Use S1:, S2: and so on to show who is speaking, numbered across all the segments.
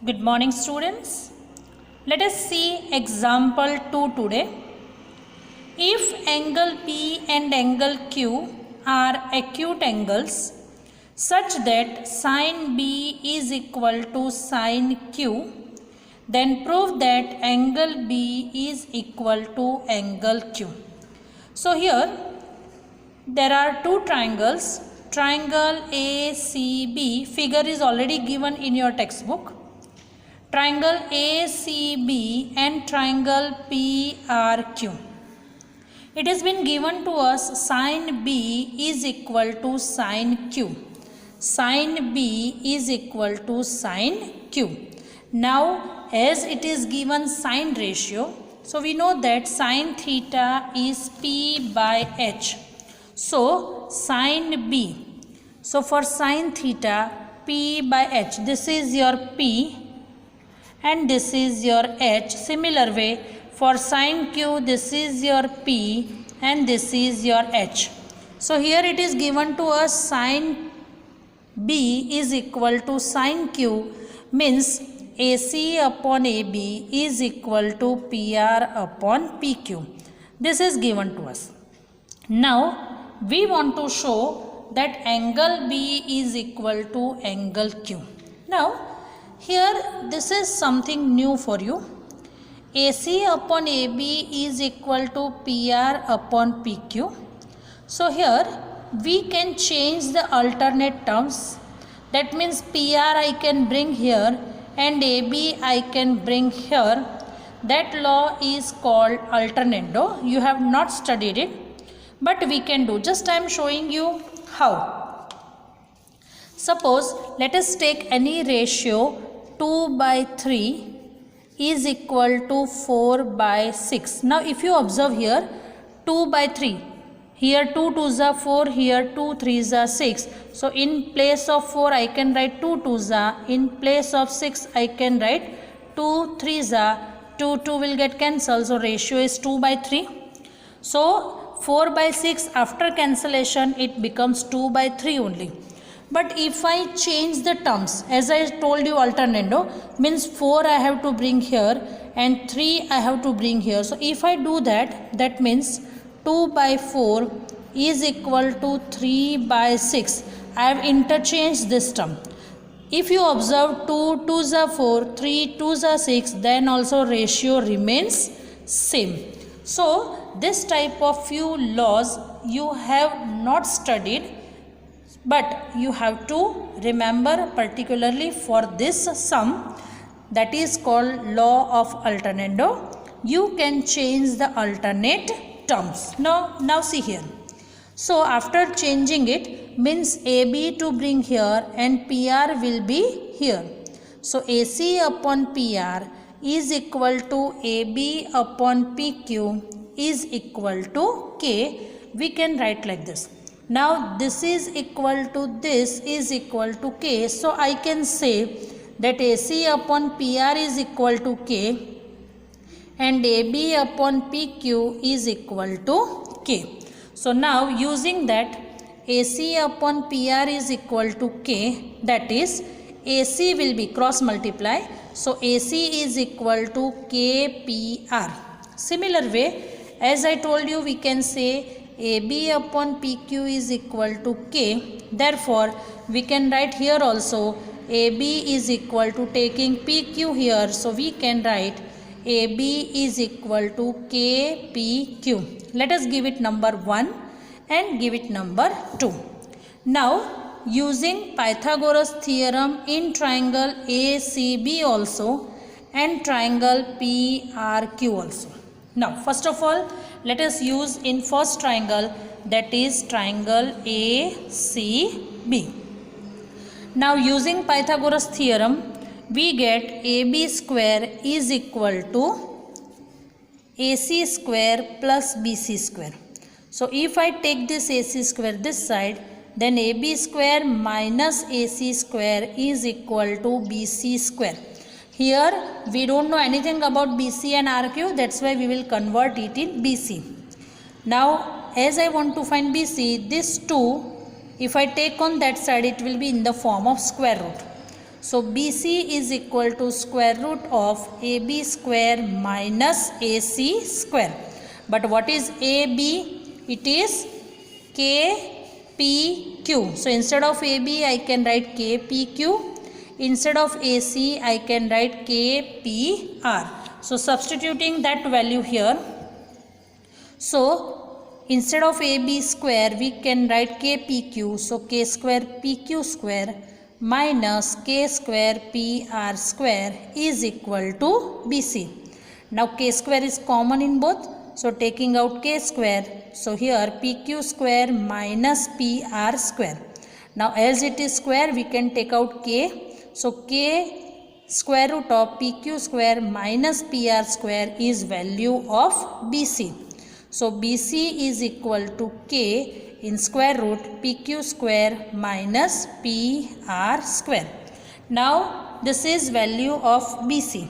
S1: Good morning, students. Let us see example 2 today. If angle P and angle Q are acute angles such that sin B is equal to sin Q, then prove that angle B is equal to angle Q. So here there are two triangles. Triangle ACB, figure is already given in your textbook. Triangle ACB and triangle PRQ. It has been given to us sin B is equal to sin Q. Sin B is equal to sin Q. Now as it is given sin ratio, so we know that sin theta is P by H. So sin B. So for sin theta P by H, this is your P and this is your H. Similar way for sin Q, this is your P and this is your H. So here it is given to us sin B is equal to sin Q, means AC upon AB is equal to PR upon PQ. This is given to us. Now we want to show that angle B is equal to angle Q. Now here this is something new for you. AC upon AB is equal to PR upon PQ. So here we can change the alternate terms. That means PR I can bring here and AB I can bring here. That law is called alternando. You have not studied it, but we can do. Just I am showing you how. Suppose let us take any ratio 2 by 3 is equal to 4 by 6. Now if you observe here 2 by 3, here 2 2s are 4, here 2 3s are 6. So in place of 4 I can write 2 2s are, in place of 6 I can write 2 3s are, 2 2 will get cancelled, so ratio is 2 by 3. So 4 by 6 after cancellation it becomes 2 by 3 only. But if I change the terms, as I told you alternando, means 4 I have to bring here and 3 I have to bring here. So if I do that, that means 2 by 4 is equal to 3 by 6. I have interchanged this term. If you observe 2 2s are 4, 3 2s are 6, then also ratio remains same. So this type of few laws you have not studied, but you have to remember particularly for this sum, that is called law of alternando. You can change the alternate terms. Now see here. So after changing it, means AB to bring here and PR will be here. So AC upon PR is equal to AB upon PQ is equal to K. We can write like this. Now this is equal to this is equal to K. So I can say that AC upon PR is equal to K and AB upon PQ is equal to K. So now using that, AC upon PR is equal to K, that is AC will be cross multiply. So AC is equal to KPR. Similar way, as I told you, we can say AB upon PQ is equal to K. Therefore, we can write here also AB is equal to, taking PQ here, so we can write AB is equal to KPQ. Let us give it number 1 and give it number 2. Now, using Pythagoras theorem in triangle ACB also and triangle PRQ also. Now, first of all, let us use in first triangle, that is triangle ACB. Now using Pythagoras theorem, we get AB square is equal to AC square plus BC square. So if I take this AC square this side, then AB square minus AC square is equal to BC square. Here we don't know anything about BC and RQ, that's why we will convert it in BC. Now as I want to find BC, this 2, if I take on that side, it will be in the form of square root. So BC is equal to square root of AB square minus AC square. But what is AB? It is KPQ. So instead of AB I can write KPQ. Instead of AC I can write KPR. So substituting that value here. So instead of AB square we can write KPQ. So K square PQ square minus K square PR square is equal to BC. Now K square is common in both. So taking out K square. So here PQ square minus PR square. Now as it is square we can take out K. So K square root of PQ square minus PR square is value of BC. So BC is equal to K in square root PQ square minus PR square. Now this is value of BC.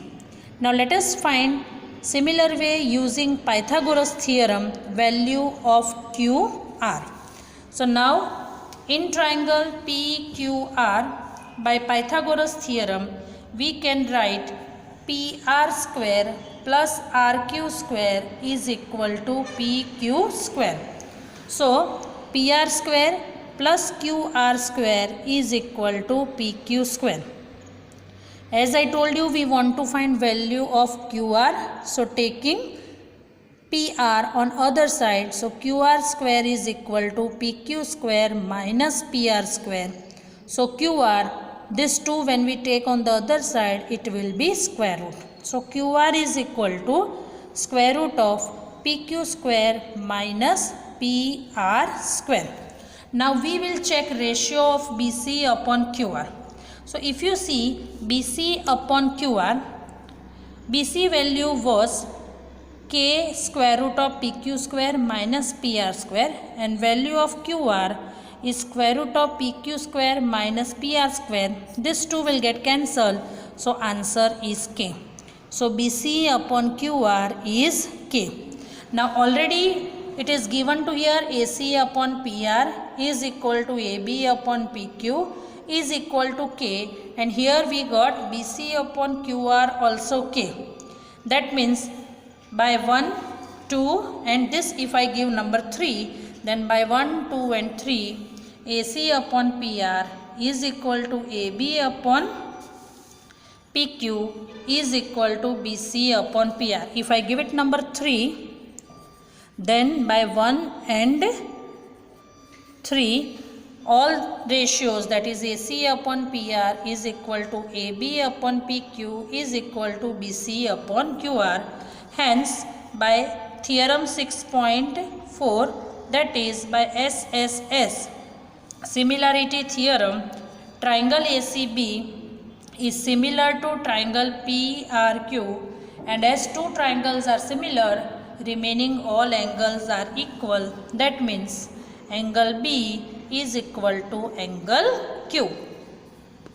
S1: Now let us find similar way using Pythagoras theorem value of QR. So now in triangle PQR by Pythagoras theorem we can write PR square plus RQ square is equal to PQ square. So PR square plus QR square is equal to PQ square. As I told you, we want to find value of QR. So taking PR on other side. So QR square is equal to PQ square minus PR square. So QR, this 2 when we take on the other side, it will be square root. So QR is equal to square root of PQ square minus PR square. Now we will check ratio of BC upon QR. So if you see BC upon QR, BC value was K square root of PQ square minus PR square, and value of QR is square root of PQ square minus PR square. This 2 will get cancelled. So answer is K. So BC upon QR is K. Now already it is given to here AC upon PR is equal to AB upon PQ is equal to K, and here we got BC upon QR also K. That means by 1, 2 and this if I give number 3, then by 1, 2 and 3 AC upon PR is equal to AB upon PQ is equal to BC upon PR. If I give it number 3, then by 1 and 3 all ratios, that is AC upon PR is equal to AB upon PQ is equal to BC upon QR. Hence by theorem 6.4, that is by SSS similarity theorem, triangle ACB is similar to triangle PRQ, and as 2 triangles are similar, remaining all angles are equal. That means angle B is equal to angle Q.